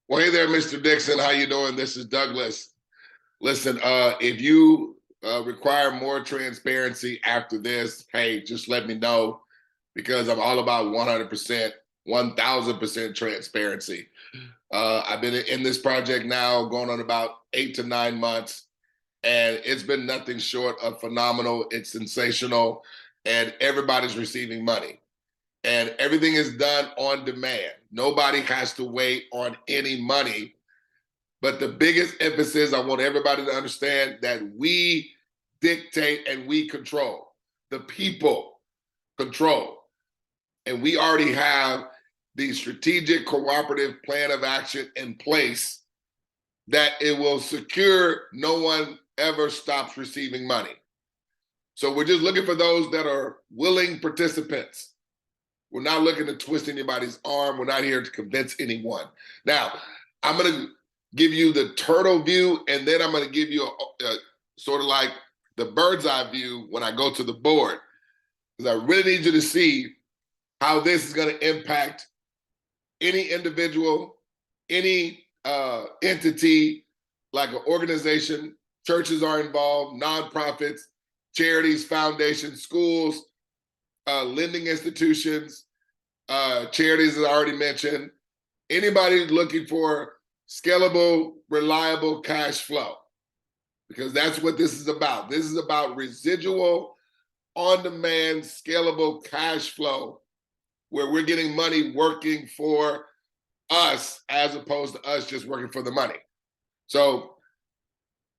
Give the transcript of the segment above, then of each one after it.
Well, hey there, Mr. Dixon. How you doing? This is Douglas. Listen, if you require more transparency after this, hey, just let me know because I'm all about 100%, 1000% transparency. I've been in this project now going on about 8 to 9 months, and it's been nothing short of phenomenal. It's sensational, and everybody's receiving money. And everything is done on demand. Nobody has to wait on any money. But the biggest emphasis, I want everybody to understand that we dictate and we control. The people control. And we already have the strategic cooperative plan of action in place that it will secure no one ever stops receiving money. So we're just looking for those that are willing participants. We're not looking to twist anybody's arm. We're not here to convince anyone. Now, I'm going to give you the turtle view, and then I'm going to give you a sort of like the bird's eye view when I go to the board, because I really need you to see how this is going to impact any individual, any entity, like an organization. Churches are involved, nonprofits, charities, foundations, schools, lending institutions, charities, as I already mentioned. Anybody looking for scalable, reliable cash flow, because that's what this is about. This is about residual, on-demand, scalable cash flow, where we're getting money working for us as opposed to us just working for the money. So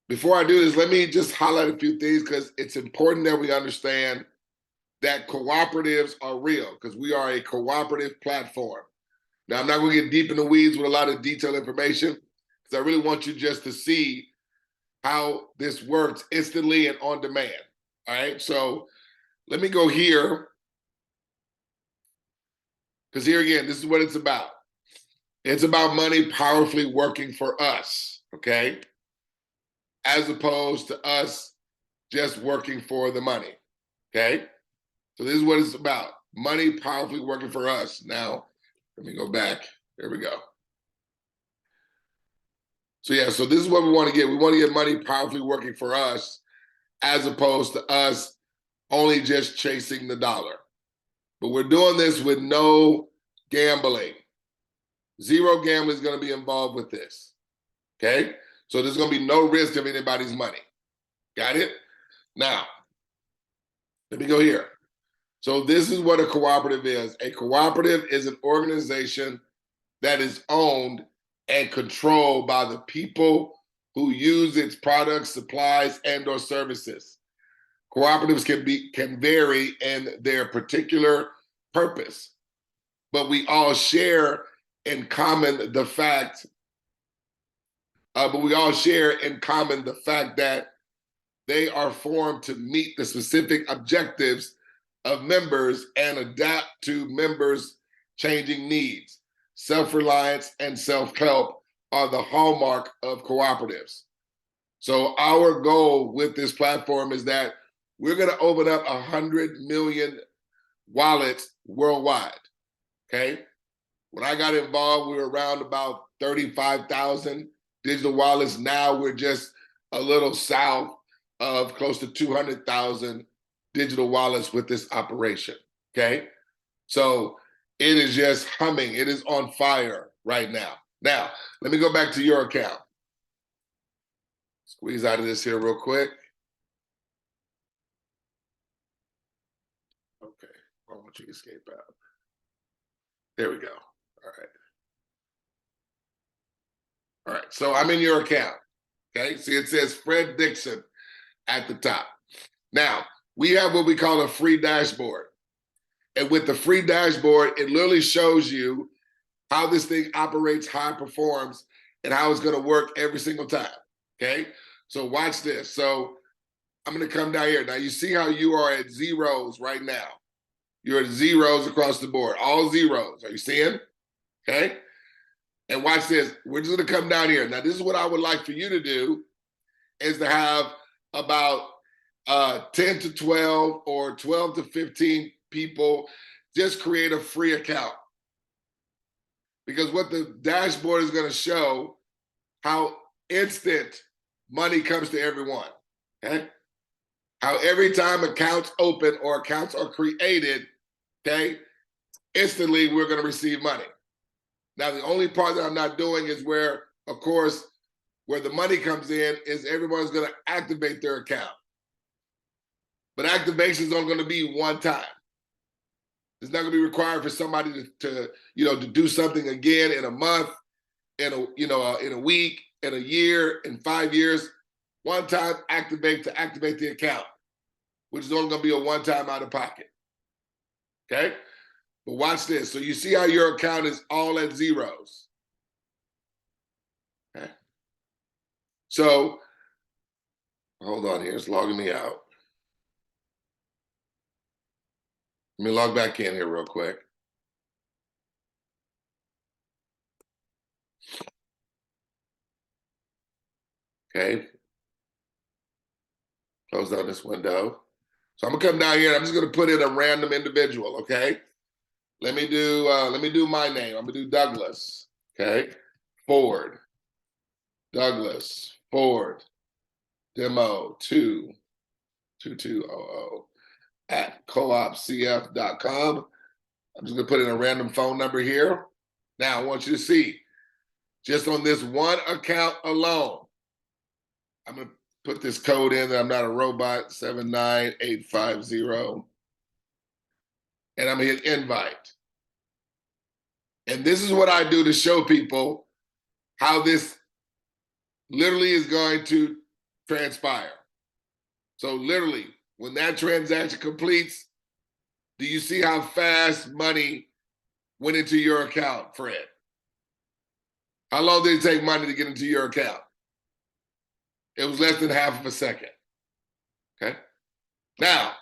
before I do this, let me just highlight a few things, because it's important that we understand that cooperatives are real, because we are a cooperative platform. Now, I'm not going to get deep in the weeds with a lot of detailed information, because I really want you just to see how this works instantly and on demand. All right, so let me go here, because here again, this is what it's about. It's about money powerfully working for us, okay? As opposed to us just working for the money, okay? So this is what it's about. Money powerfully working for us. Now, let me go back. There we go. So yeah, so this is what we want to get. We want to get money powerfully working for us as opposed to us only just chasing the dollar. But we're doing this with no gambling. Zero gambling is going to be involved with this, okay? So there's going to be no risk of anybody's money. Got it? Now, let me go here. So this is what a cooperative is. A cooperative is an organization that is owned and controlled by the people who use its products, supplies, and or services. Cooperatives can vary in their particular purpose, but we all share in common the fact that they are formed to meet the specific objectives of members and adapt to members' changing needs. Self-reliance and self-help are the hallmark of cooperatives. So our goal with this platform is that we're going to open up 100 million wallets worldwide, okay? When I got involved, we were around about 35,000 digital wallets. Now we're just a little south of close to 200,000 digital wallets with this operation, okay? So it is just humming. It is on fire right now. Now, let me go back to your account. Squeeze out of this here real quick. Okay, I want you to escape out. There we go. All right. All right, so I'm in your account, okay? See, it says Fred Dixon at the top. Now, we have what we call a free dashboard. And with the free dashboard, it literally shows you how this thing operates, how it performs, and how it's gonna work every single time, okay? So watch this. So I'm gonna come down here. Now you see how you are at zeros right now. You're at zeros across the board, all zeros. Are you seeing? Okay? And watch this. We're just gonna come down here. Now this is what I would like for you to do, is to have about 10 to 12 or 12 to 15 people just create a free account. Because what the dashboard is going to show how instant money comes to everyone, okay? How every time accounts open or accounts are created, okay, instantly we're going to receive money. Now, the only part that I'm not doing is where, of course, where the money comes in is everyone's going to activate their account. But activation is only going to be one time. It's not going to be required for somebody to do something again in a month, in a week, in a year, in 5 years. One time to activate the account, which is only going to be a one-time out of pocket. Okay? But watch this. So you see how your account is all at zeros. Okay? So hold on here. It's logging me out. Let me log back in here real quick. Okay. Close down this window. So I'm gonna come down here and I'm just gonna put in a random individual, okay? Let me do my name. I'm gonna do Douglas. Okay. Ford. Douglas. Ford. Demo 22200 at coopcf.com. I'm just gonna put in a random phone number here. Now I want you to see, just on this one account alone, I'm gonna put this code in that I'm not a robot, 79850. And I'm gonna hit invite. And this is what I do to show people how this literally is going to transpire. So literally, when that transaction completes, do you see how fast money went into your account, Fred? How long did it take money to get into your account? It was less than half of a second. Okay. Now,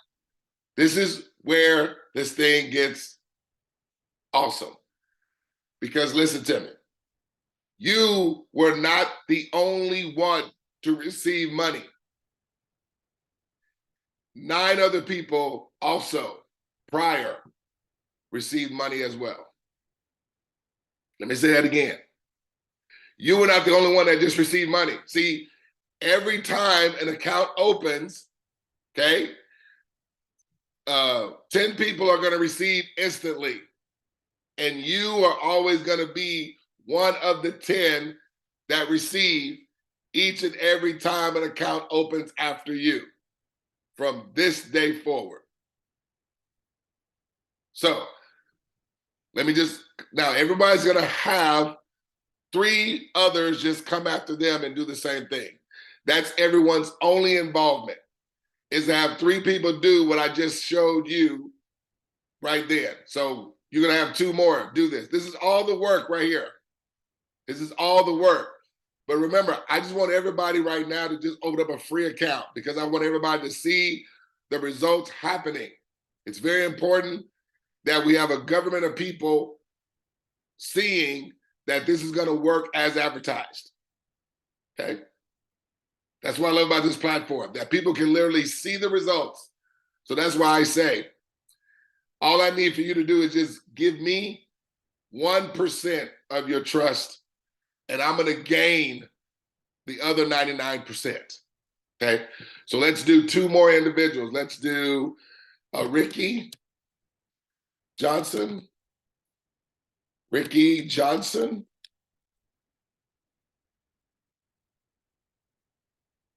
this is where this thing gets awesome. Because listen to me. You were not the only one to receive money. 9 other people also prior received money as well. Let me say that again. You were not the only one that just received money. See, every time an account opens, okay, 10 people are going to receive instantly. And you are always going to be one of the 10 that receive each and every time an account opens after you from this day forward. So let me now everybody's going to have 3 others just come after them and do the same thing. That's everyone's only involvement, is to have 3 people do what I just showed you right there. So you're going to have 2 more do this. This is all the work right here. This is all the work. But remember, I just want everybody right now to just open up a free account because I want everybody to see the results happening. It's very important that we have a government of people seeing that this is going to work as advertised. Okay? That's what I love about this platform, that people can literally see the results. So that's why I say, all I need for you to do is just give me 1% of your trust, and I'm going to gain the other 99%. Okay? So let's do 2 more individuals. Let's do Ricky Johnson. Ricky Johnson.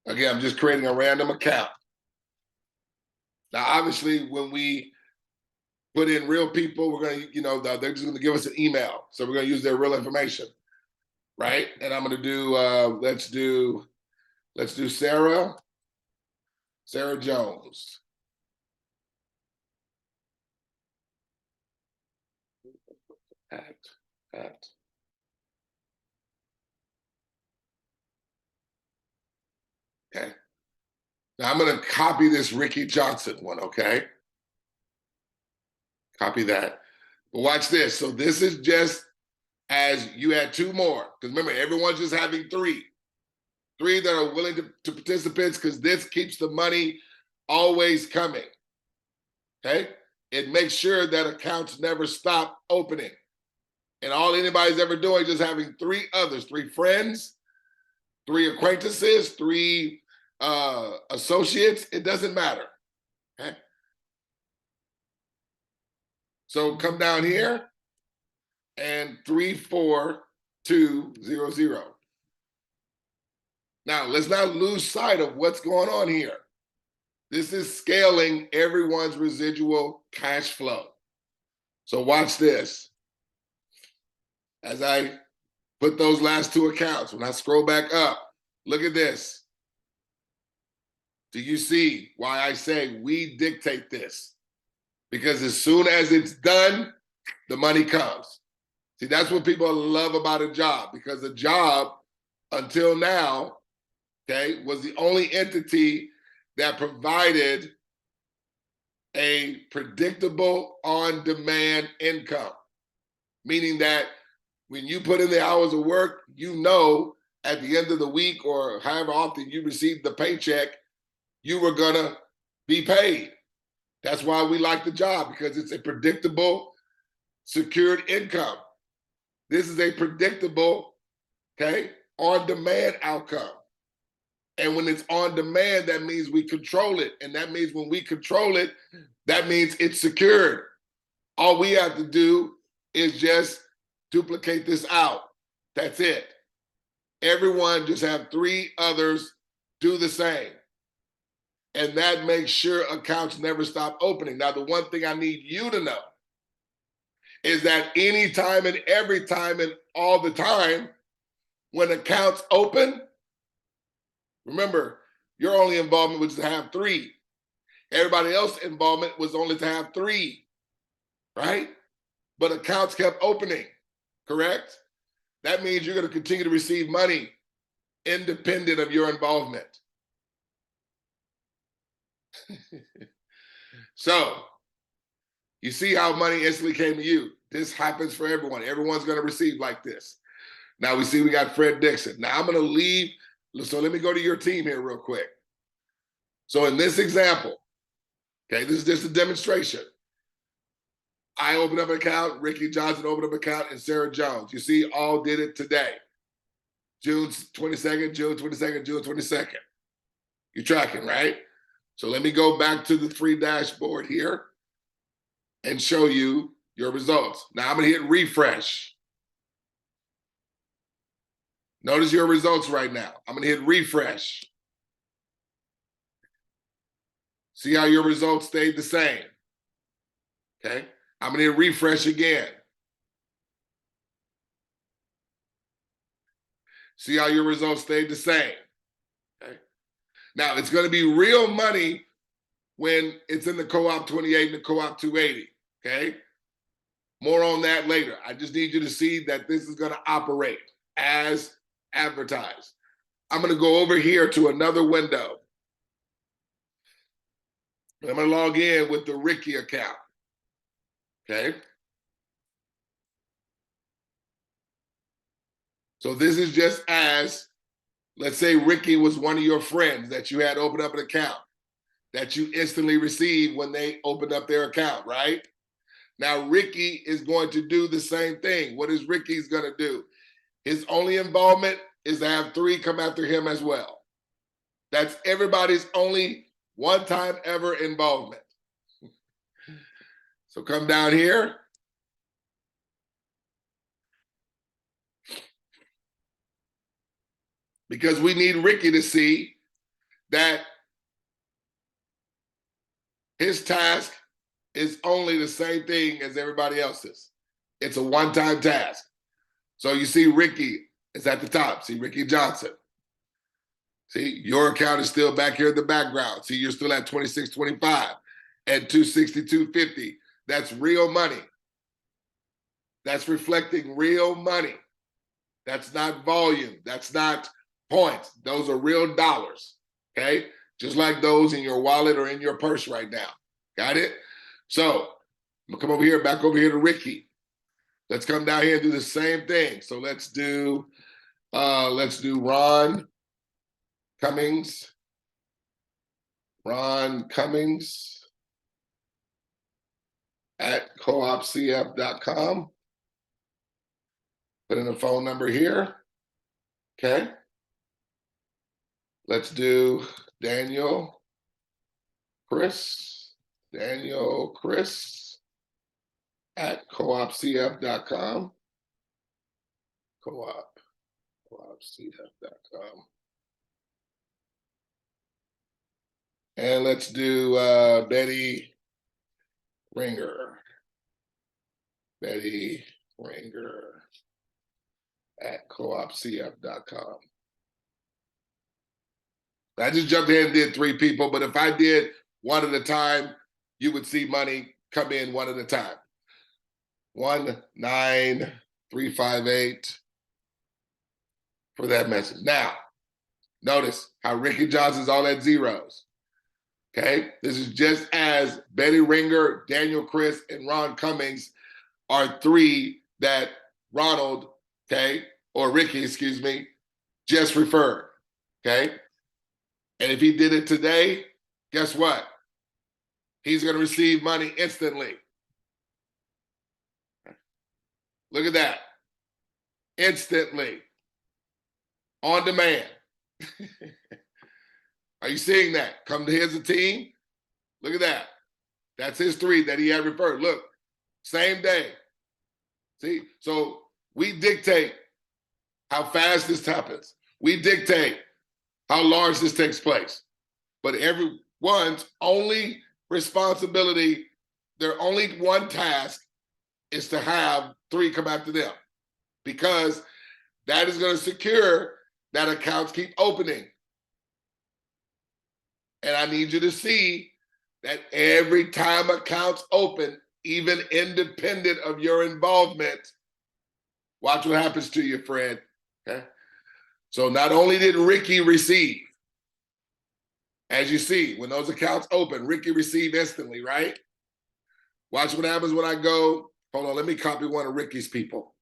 Again, I'm just creating a random account. Now, obviously, when we put in real people, we're going to, they're just going to give us an email. So we're going to use their real information, right? And I'm going to do, let's do Sarah Jones. At. Okay. Now I'm going to copy this Ricky Johnson one, okay? Copy that. But watch this. So this is just as you add 2 more. Because remember, everyone's just having 3. 3 that are willing to participants, because this keeps the money always coming. Okay? It makes sure that accounts never stop opening. And all anybody's ever doing is just having 3 others, 3 friends, 3 acquaintances, 3 associates. It doesn't matter. Okay? So come down here and 34200. Now, let's not lose sight of what's going on here. This is scaling everyone's residual cash flow. So watch this. As I put those last 2 accounts, when I scroll back up, look at this. Do you see why I say we dictate this? Because as soon as it's done, the money comes. See, that's what people love about a job, because a job, until now, okay, was the only entity that provided a predictable on-demand income, meaning that when you put in the hours of work, you know at the end of the week or however often you received the paycheck, you were gonna be paid. That's why we like the job, because it's a predictable, secured income. This is a predictable, okay, on-demand outcome. And when it's on demand, that means we control it. And that means when we control it, that means it's secured. All we have to do is just duplicate this out. That's it. Everyone just have 3 others do the same. And that makes sure accounts never stop opening. Now, the one thing I need you to know is that anytime and every time and all the time, when accounts open, remember, your only involvement was to have 3. Everybody else's involvement was only to have 3, right? But accounts kept opening, correct? That means you're going to continue to receive money independent of your involvement. So, you see how money instantly came to you. This happens for everyone. Everyone's going to receive like this. Now we see we got Fred Dixon. Now I'm going to leave. So let me go to your team here real quick. So in this example, okay, this is just a demonstration. I opened up an account, Ricky Johnson opened up an account, and Sarah Jones. You see, all did it today. June 22nd, June 22nd, June 22nd. You're tracking, right? So let me go back to the free dashboard here and show you your results. Now I'm going to hit refresh. Notice your results right now. I'm going to hit refresh. See how your results stayed the same. Okay. I'm going to hit refresh again. See how your results stayed the same. Okay. Now it's going to be real money when it's in the co-op 28 and the co-op 280. Okay. More on that later. I just need you to see that this is going to operate as advertised. I'm going to go over here to another window. I'm going to log in with the Ricky account. Okay. So this is just as, let's say Ricky was one of your friends that you had opened up an account that you instantly received when they opened up their account, right? Now Ricky is going to do the same thing. What is Ricky's going to do? His only involvement is to have 3 come after him as well. That's everybody's only one time ever involvement. So come down here. Because we need Ricky to see that his task is only the same thing as everybody else's. It's a one-time task. So you see Ricky is at the top. See Ricky Johnson. See, your account is still back here in the background. See, you're still at 2625 and 262.50. That's real money. That's reflecting real money. That's not volume. That's not points. Those are real dollars. Okay? Just like those in your wallet or in your purse right now. Got it? So I'm gonna come over here, back over here to Ricky. Let's come down here and do the same thing. So let's do Ron Cummings. Ron Cummings at coopcf.com. Put in a phone number here. Okay. Let's do Daniel Chris at coopcf.com. coopcf.com. And let's do Betty Ringer. Betty Ringer at coopcf.com. I just jumped ahead and did 3 people, but if I did one at a time, you would see money come in one at a time. 19358 for that message. Now, notice how Ricky Johnson's all at zeros. Okay, this is just as Betty Ringer, Daniel Chris, and Ron Cummings are 3 that Ronald, okay, or Ricky, excuse me, just referred. Okay. And if he did it today, guess what? He's going to receive money instantly. Look at that. Instantly. On demand. Are you seeing that? Come to here's a team. Look at that. That's his 3 that he had referred. Look, same day. See? So we dictate how fast this happens. We dictate how large this takes place. But everyone's only responsibility, their only one task is to have 3 come after them, because that is going to secure that accounts keep opening. And I need you to see that every time accounts open, even independent of your involvement, watch what happens to you, Fred. Okay. So not only did Ricky receive, as you see, when those accounts open, Ricky received instantly, right? Watch what happens when I go. Hold on, let me copy one of Ricky's people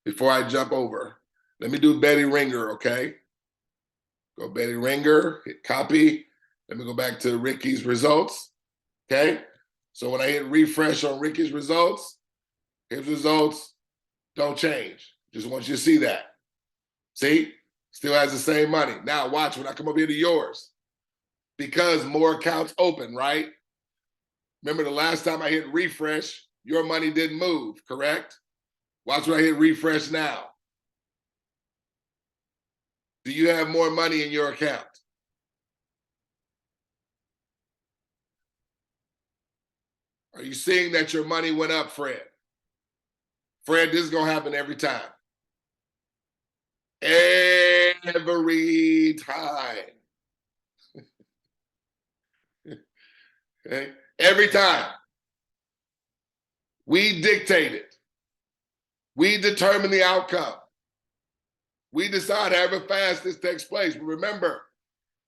before I jump over. Let me do Betty Ringer, okay? Go Betty Ringer, hit copy. Let me go back to Ricky's results, okay? So when I hit refresh on Ricky's results, his results don't change. Just want you to see that. See? Still has the same money. Now watch when I come over here to yours. Because more accounts open, right? Remember the last time I hit refresh, your money didn't move, correct? Watch when I hit refresh now. Do you have more money in your account? Are you seeing that your money went up, Fred? Fred, this is going to happen every time. Every time. Okay? Every time. We dictate it. We determine the outcome. We decide however fast this takes place. But remember,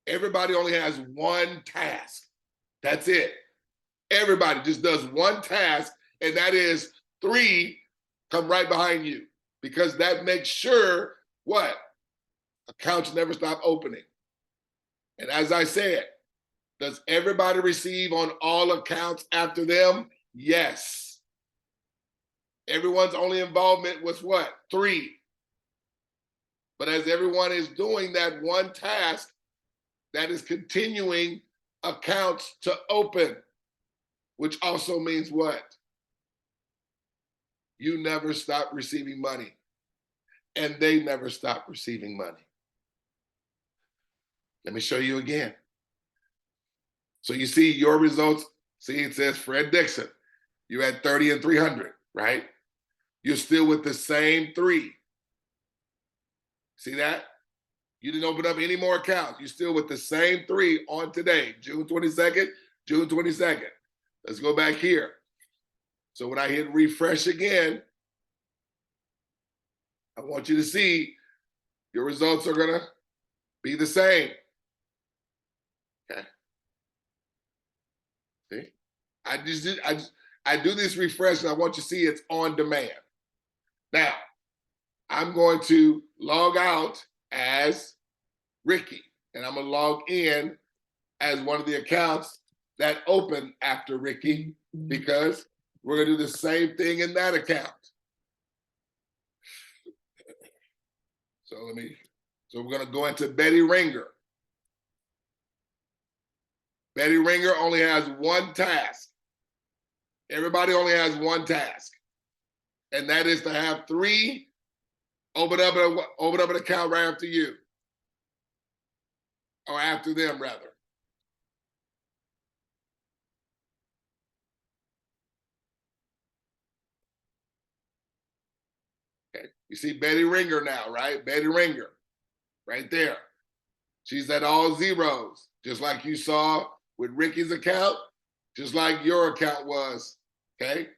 everybody only has one task. That's it. Everybody just does one task, and that is 3 come right behind you, because that makes sure what? Accounts never stop opening. And as I said, does everybody receive on all accounts after them? Yes. Everyone's only involvement was what? 3. But as everyone is doing that one task, that is continuing accounts to open, which also means what? You never stop receiving money, and they never stop receiving money. Let me show you again. So you see your results. See, it says Fred Dixon. You had 30 and 300, right? You're still with the same 3. See that? You didn't open up any more accounts. You're still with the same 3 on today, June 22nd, June 22nd. Let's go back here. So when I hit refresh again, I want you to see your results are going to be the same. Okay. See? I do this refresh, and I want you to see it's on demand. Now, I'm going to log out as Ricky, and I'm going to log in as one of the accounts that opened after Ricky, because we're going to do the same thing in that account. So we're going to go into Betty Ringer. Betty Ringer only has one task. Everybody only has one task. And that is to have 3 open up an account right after you. Or after them, rather. Okay. You see Betty Ringer now, right? Betty Ringer, right there. She's at all zeros, just like you saw with Ricky's account, just like your account was, okay?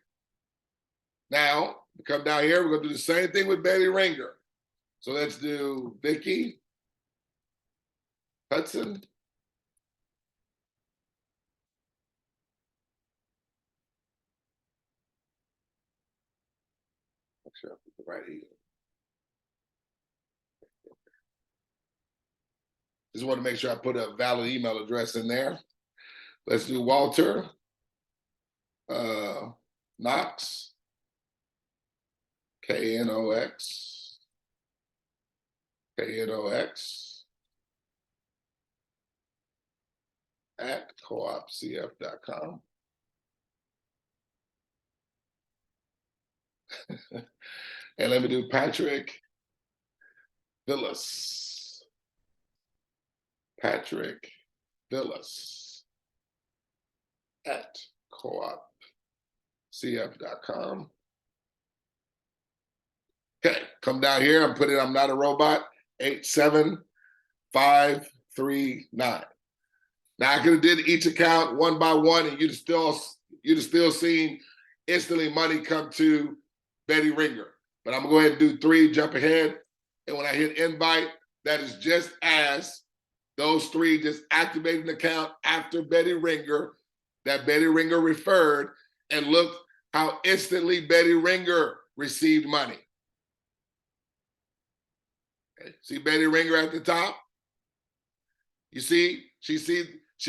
Now, we come down here, we're gonna do the same thing with Betty Ringer. So let's do Vicky Hudson. Make sure I put the right here. Just want to make sure I put a valid email address in there. Let's do Walter Knox, Knox, Knox at coopcf.com. And let me do Patrick Villas. Patrick Villas at coopcf.com. Okay, come down here and put in I'm not a robot, 87539. Now I could have did each account one by one and you'd have still seen instantly money come to Betty Ringer. But I'm gonna go ahead and do 3, jump ahead. And when I hit invite, that is just as those 3 just activated an account after Betty Ringer that Betty Ringer referred, and look how instantly Betty Ringer received money. Okay. See Betty Ringer at the top? You see, she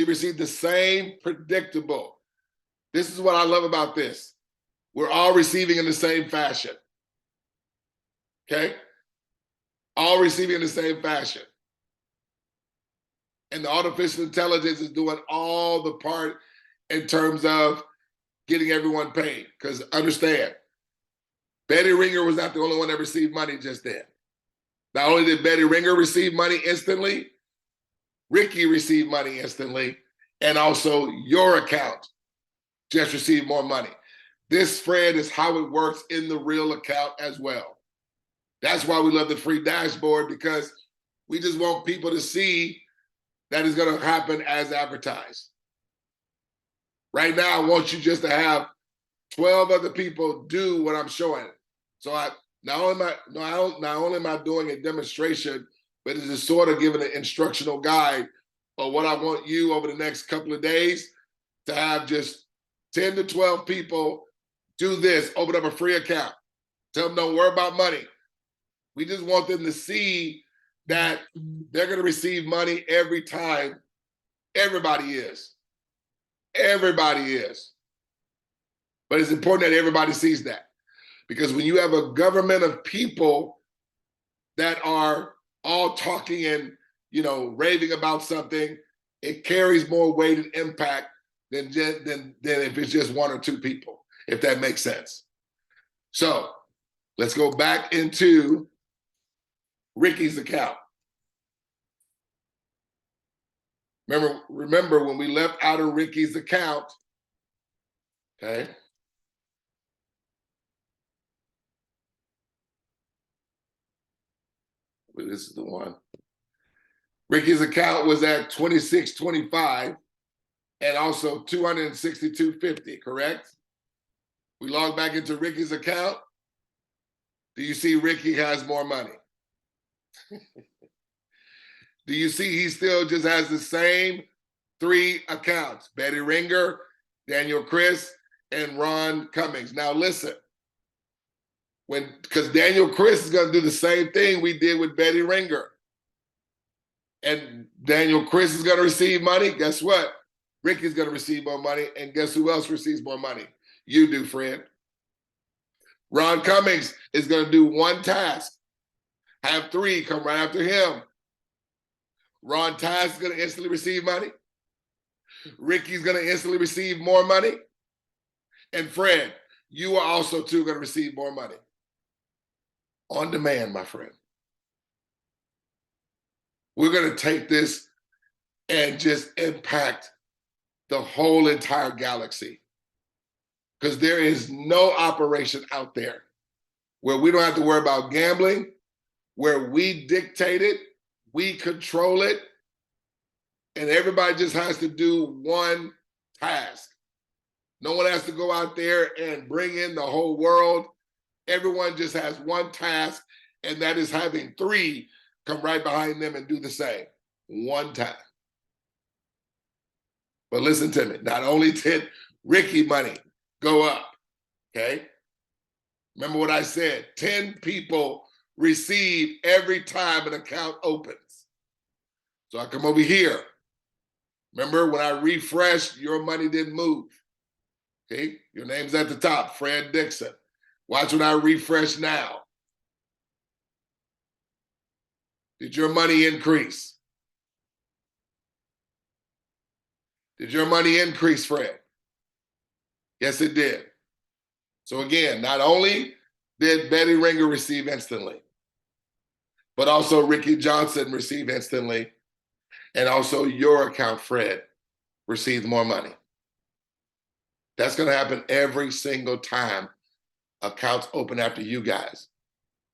received the same predictable. This is what I love about this. We're all receiving in the same fashion. Okay? All receiving in the same fashion. And the artificial intelligence is doing all the part in terms of getting everyone paid. Because understand, Betty Ringer was not the only one that received money just then. Not only did Betty Ringer receive money instantly, Ricky received money instantly, and also your account just received more money. This, Fred, is how it works in the real account as well. That's why we love the free dashboard, because we just want people to see that is going to happen as advertised. Right now, I want you just to have 12 other people do what I'm showing. So not only am I doing a demonstration, but it is sort of giving an instructional guide of what I want you over the next couple of days to have just 10 to 12 people do this, open up a free account. Tell them don't worry about money. We just want them to see that they're going to receive money every time. Everybody is. Everybody is. But it's important that everybody sees that. Because when you have a government of people that are all talking and, raving about something, it carries more weight and impact than if it's just 1 or 2 people, if that makes sense. So let's go back into Ricky's account. Remember when we left out of Ricky's account, okay? This is the one. Ricky's account was at 2625 and also 262.50, correct? We log back into Ricky's account. Do you see Ricky has more money? Do you see he still just has the same 3 accounts? Betty Ringer, Daniel Chris, and Ron Cummings. Now listen, because Daniel Chris is going to do the same thing we did with Betty Ringer. And Daniel Chris is going to receive money. Guess what? Ricky's going to receive more money. And guess who else receives more money? You do, Fred. Ron Cummings is going to do one task, have 3 come right after him. Ron Ty's is going to instantly receive money. Ricky's going to instantly receive more money. And Fred, you are also too going to receive more money. On demand, my friend. We're going to take this and just impact the whole entire galaxy. Because there is no operation out there where we don't have to worry about gambling, where we dictate it, we control it, and everybody just has to do one task. No one has to go out there and bring in the whole world. Everyone just has one task, and that is having 3 come right behind them and do the same. One time. But listen to me, not only did Ricky money go up, okay? Remember what I said, 10 people receive every time an account opens. So I come over here. Remember when I refreshed, your money didn't move. Okay, your name's at the top, Fred Dixon. Watch when I refresh now. Did your money increase? Did your money increase, Fred? Yes, it did. So again, not only did Betty Ringer receive instantly, but also Ricky Johnson received instantly, and also your account, Fred, received more money. That's going to happen every single time accounts open after you guys.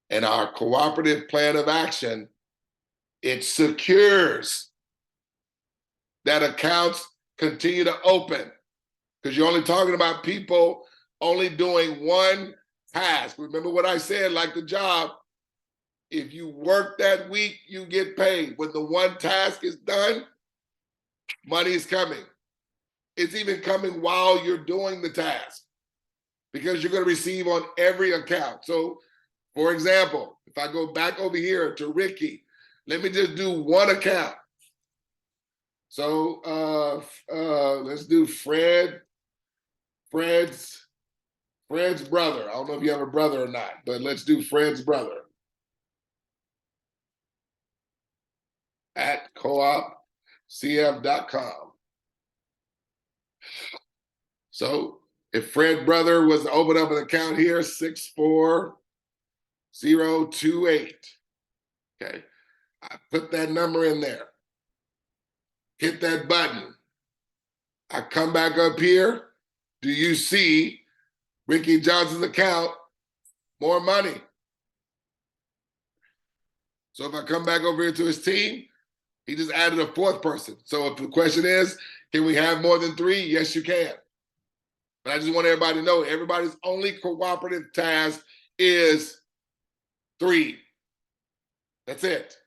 And our cooperative plan of action, it secures that accounts continue to open, because you're only talking about people only doing one task. Remember what I said, like the job, if you work that week, you get paid. When the one task is done, money is coming. It's even coming while you're doing the task, because you're going to receive on every account. So, for example, if I go back over here to Ricky, let me just do one account. So let's do Fred's brother. I don't know if you have a brother or not, but let's do Fred's brother at coopcf.com. So if Fred brother was to open up an account here, 64028. Okay, I put that number in there. Hit that button. I come back up here. Do you see Ricky Johnson's account? More money. So if I come back over here to his team, he just added a 4th person. So if the question is, can we have more than 3? Yes, you can. But I just want everybody to know, everybody's only cooperative task is 3. That's it.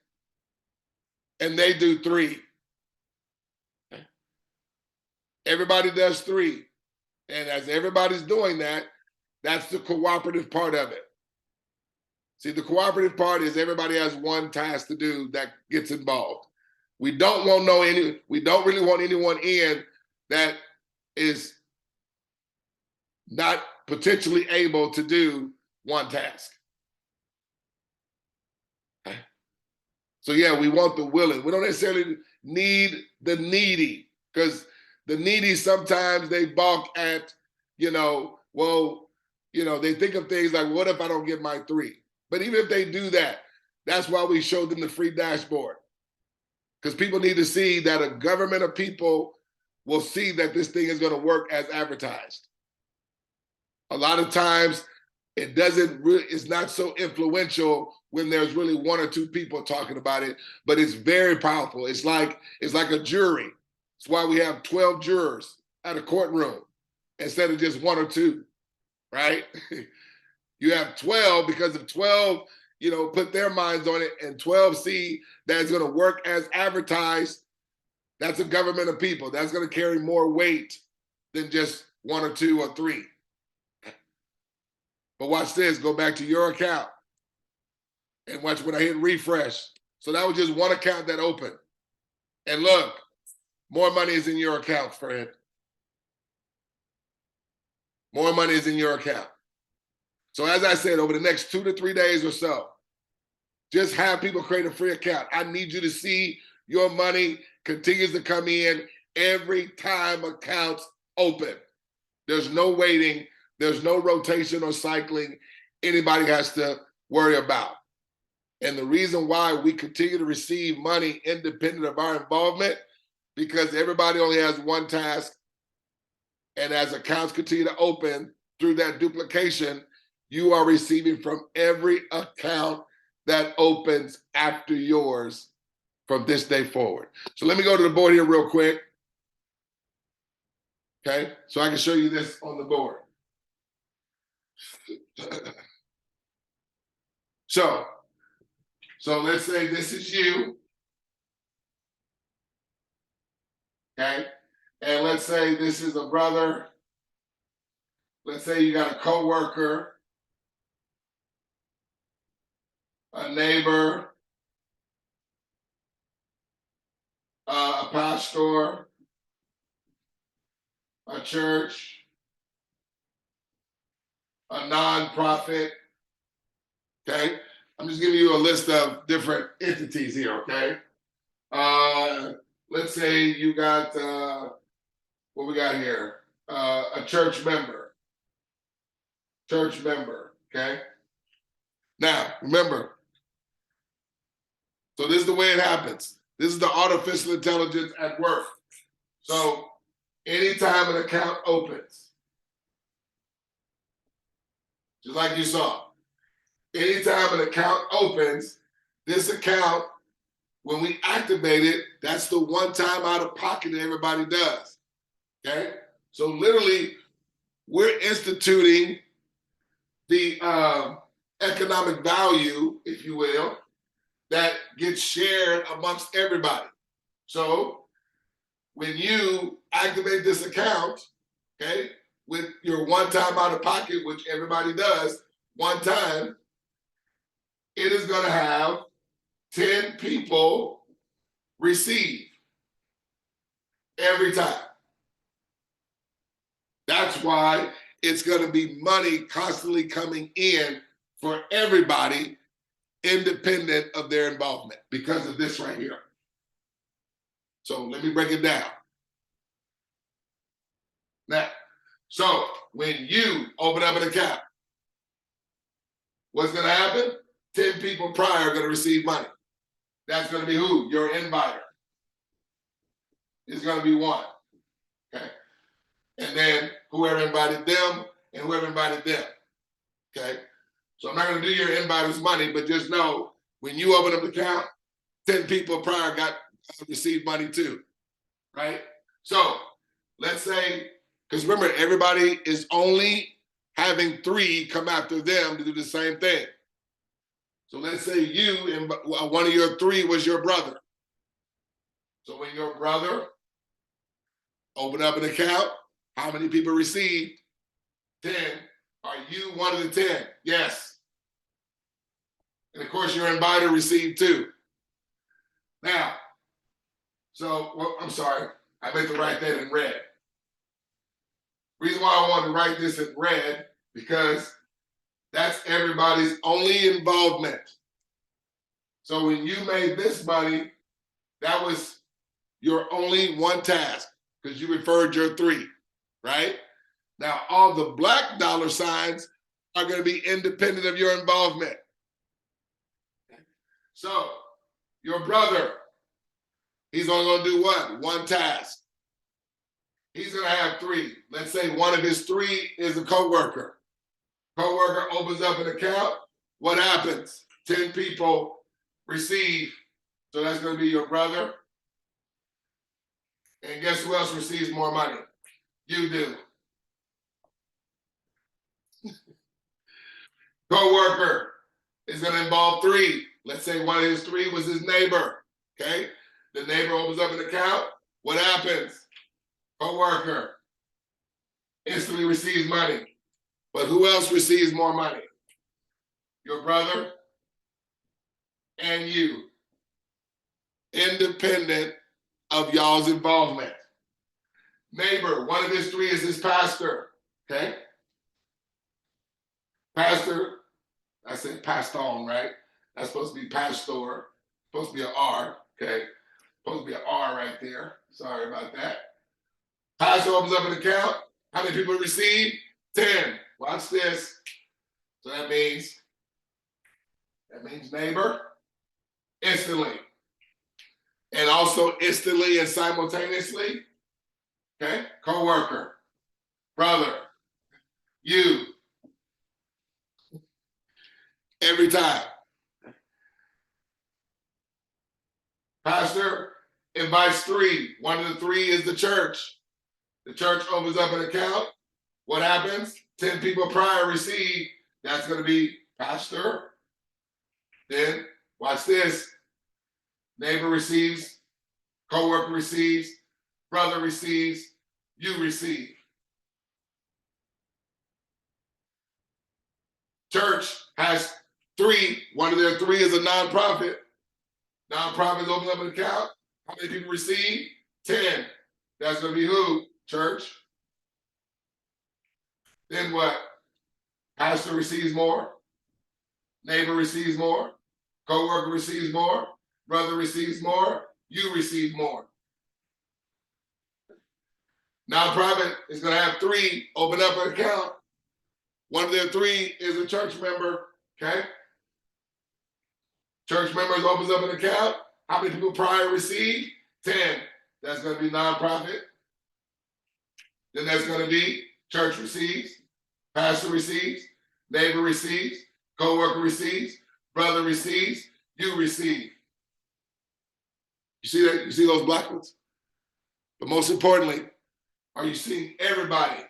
And they do 3. Everybody does 3. And as everybody's doing that, that's the cooperative part of it. See, the cooperative part is everybody has one task to do that gets involved. We don't really want anyone in that is not potentially able to do one task. So yeah, we want the willing. We don't necessarily need the needy, because the needy sometimes they balk at, they think of things like, what if I don't get my 3? But even if they do that, that's why we showed them the free dashboard. Because people need to see that a government of people will see that this thing is going to work as advertised. A lot of times it's not so influential when there's really 1 or 2 people talking about it, but it's very powerful. It's like a jury. It's why we have 12 jurors at a courtroom instead of just 1 or 2, right? You have 12 because if 12, put their minds on it and 12 see that it's going to work as advertised, that's a government of people. That's going to carry more weight than just 1 or 2 or 3. But watch this, go back to your account and watch when I hit refresh. So that was just one account that opened. And look, more money is in your account, Fred. More money is in your account. So as I said, over the next 2 to 3 days or so, Just have people create a free account. I need you to see your money continues to come in every time accounts open. There's no waiting. There's no rotation or cycling anybody has to worry about. And the reason why we continue to receive money independent of our involvement, because everybody only has one task. And as accounts continue to open through that duplication, you are receiving from every account that opens after yours from this day forward. So let me go to the board here real quick. Okay, so I can show you this on the board. So let's say this is you. Okay, and let's say this is a brother. Let's say you got a coworker, a neighbor, a pastor, a church, a nonprofit. Okay, I'm just giving you a list of different entities here. Okay, let's say you got what we got here, a church member. Okay. Now remember, so this is the way it happens. This is the artificial intelligence at work. So anytime an account opens, just like you saw, anytime an account opens, this account, when we activate it, that's the one time out of pocket that everybody does. Okay? So literally, we're instituting the economic value, if you will, that gets shared amongst everybody. So when you activate this account, okay, with your one time out of pocket, which everybody does one time, it is going to have 10 people receive every time. That's why it's going to be money constantly coming in for everybody, independent of their involvement, because of this right here. So let me break it down. Now, so when you open up an account, what's going to happen? 10 people prior are going to receive money. That's going to be who? Your inviter. It's going to be one. Okay. And then whoever invited them and whoever invited them. Okay. So I'm not going to do your inviter's money, but just know when you open up the account, 10 people prior received money too. Right? So let's say, because remember, everybody is only having 3 come after them to do the same thing. So let's say you and one of your 3 was your brother. So when your brother opened up an account, how many people received? 10. Are you one of the 10? Yes. And of course, your inviter received 2. Now, so well, I'm sorry, I meant to write that in red. Reason why I wanted to write this in red, because that's everybody's only involvement. So when you made this money, that was your only one task, because you referred your 3, right? Now, all the black dollar signs are going to be independent of your involvement. So your brother, he's only going to do what? One task. He's going to have 3. Let's say one of his 3 is a coworker. Coworker opens up an account. What happens? 10 people receive. So that's going to be your brother. And guess who else receives more money? You do. Coworker is going to involve 3. Let's say one of his 3 was his neighbor. Okay? The neighbor opens up an account. What happens? Coworker instantly receives money. But who else receives more money? Your brother and you. Independent of y'all's involvement. Neighbor, one of his 3 is his pastor. Okay? Pastor, I said pastor, right? That's supposed to be pastor. Supposed to be an R, okay? Supposed to be an R right there. Sorry about that. Pastor opens up an account. How many people receive? 10. Watch this. So that means neighbor instantly. And also instantly and simultaneously. Okay? Co-worker, brother, you. Every time. Pastor invites 3. One of the 3 is the church. The church opens up an account. What happens? 10 people prior receive. That's going to be pastor. Then, watch this. Neighbor receives. Co-worker receives. Brother receives. You receive. Church has 3. One of their 3 is a nonprofit. Nonprofits open up an account. How many people receive? 10. That's going to be who? Church. Then what? Pastor receives more. Neighbor receives more. Co-worker receives more. Brother receives more. You receive more. Nonprofit is going to have 3 open up an account. One of their 3 is a church member. Okay? Church members opens up an account. How many people prior receive? 10. That's going to be nonprofit. Then that's going to be church receives, pastor receives, neighbor receives, co-worker receives, brother receives, you receive. You see that? You see those black ones? But most importantly, are you seeing everybody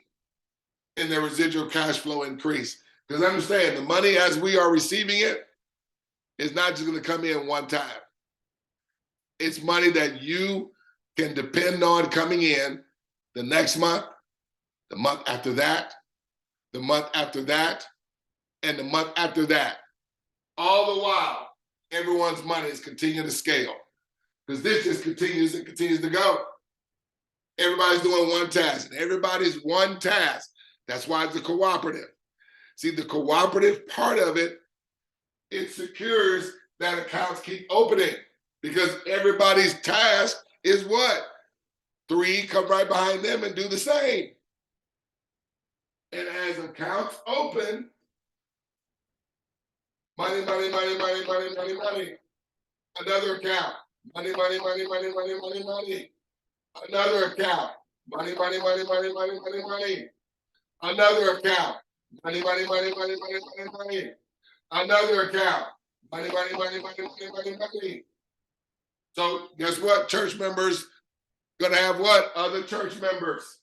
in their residual cash flow increase? Because understand, the money as we are receiving it is not just going to come in one time. It's money that you can depend on coming in the next month, the month after that, the month after that, and the month after that. All the while, everyone's money is continuing to scale because this just continues and continues to go. Everybody's doing one task, and everybody's one task. That's why it's a cooperative. See, the cooperative part of it, it secures that accounts keep opening because everybody's task is what? 3 come right behind them and do the same. And as accounts open, money, money, money, money, money, money, money. Another account. Money, money, money, money, money, money, money. Another account. Money, money, money, money, money, money, money. Another account. Money, money, money, money, money, money, money. Another account. Money, money, money, money, money, money, money. So guess what? Church members gonna have what? Other church members.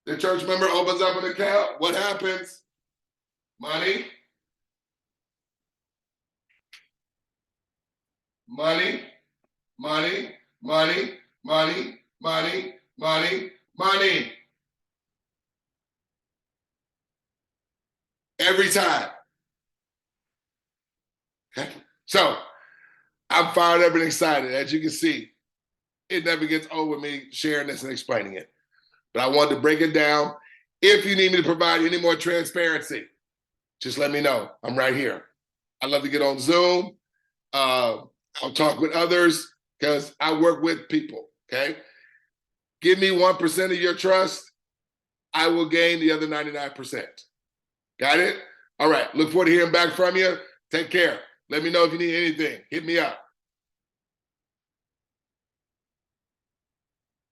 The church member opens up an account. What happens? Money. Money. Money. Money. Money. Money. Money. Money. Every time. Okay. So I'm fired up and excited. As you can see, it never gets old with me sharing this and explaining it. But I wanted to break it down. If you need me to provide any more transparency, just let me know. I'm right here. I love to get on Zoom. I'll talk with others because I work with people, okay? Give me 1% of your trust. I will gain the other 99%. Got it? All right. Look forward to hearing back from you. Take care. Let me know if you need anything. Hit me up.